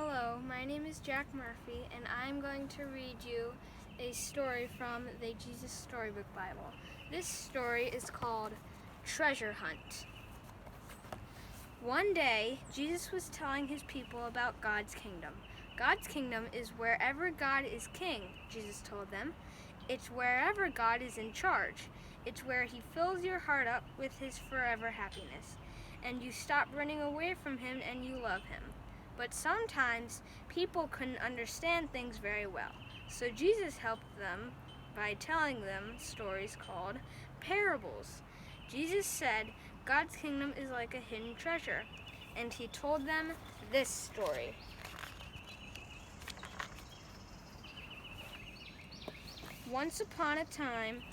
Hello, my name is Jack Murphy, and I'm going to read you a story from the Jesus Storybook Bible. This story is called Treasure Hunt. One day, Jesus was telling his people about God's kingdom. God's kingdom is wherever God is king, Jesus told them. It's wherever God is in charge. It's where he fills your heart up with his forever happiness, and you stop running away from him and you love him. But sometimes people couldn't understand things very well, so Jesus helped them by telling them stories called parables. Jesus said God's kingdom is like a hidden treasure, and he told them this story. Once upon a time,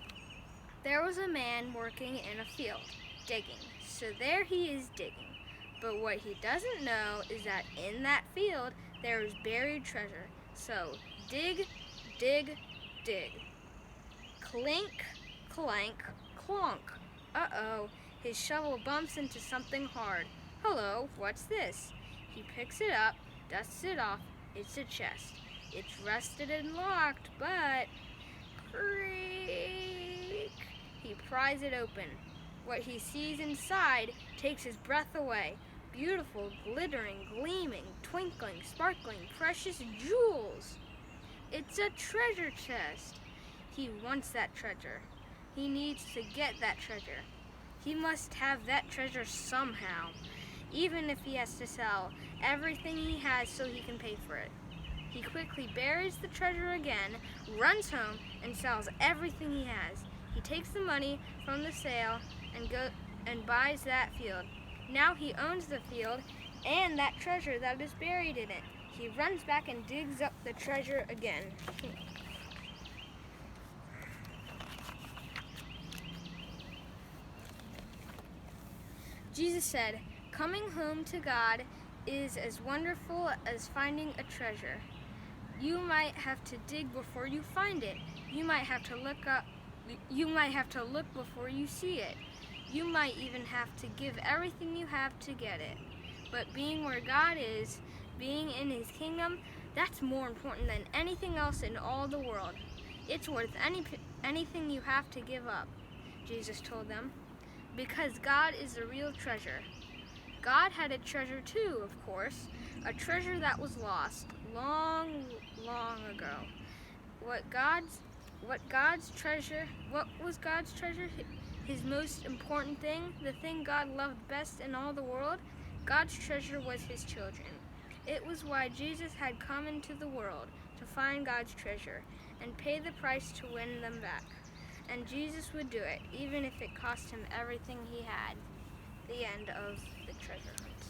there was a man working in a field, digging. So there he is digging. But what he doesn't know is that in that field there is buried treasure. So dig, dig, dig. Clink, clank, clonk. Uh-oh, his shovel bumps into something hard. Hello, what's this? He picks it up, dusts it off. It's a chest. It's rusted and locked, but creak. He pries it open. What he sees inside takes his breath away. Beautiful, glittering, gleaming, twinkling, sparkling, precious jewels. It's a treasure chest. He wants that treasure. He needs to get that treasure. He must have that treasure somehow, even if he has to sell everything he has so he can pay for it. He quickly buries the treasure again, runs home, and sells everything he has. He takes the money from the sale and buys that field. Now he owns the field and that treasure that is buried in it. He runs back and digs up the treasure again. Jesus said, "Coming home to God is as wonderful as finding a treasure. You might have to dig before you find it. You might have to look before you see it. You might even have to give everything you have to get it. But being where God is, being in his kingdom, that's more important than anything else in all the world. It's worth anything you have to give up," Jesus told them, "because God is the real treasure." God had a treasure too, of course, a treasure that was lost long, long ago. What was God's treasure? His most important thing, the thing God loved best in all the world? God's treasure was his children. It was why Jesus had come into the world, to find God's treasure and pay the price to win them back. And Jesus would do it, even if it cost him everything he had. The end of the treasure hunt.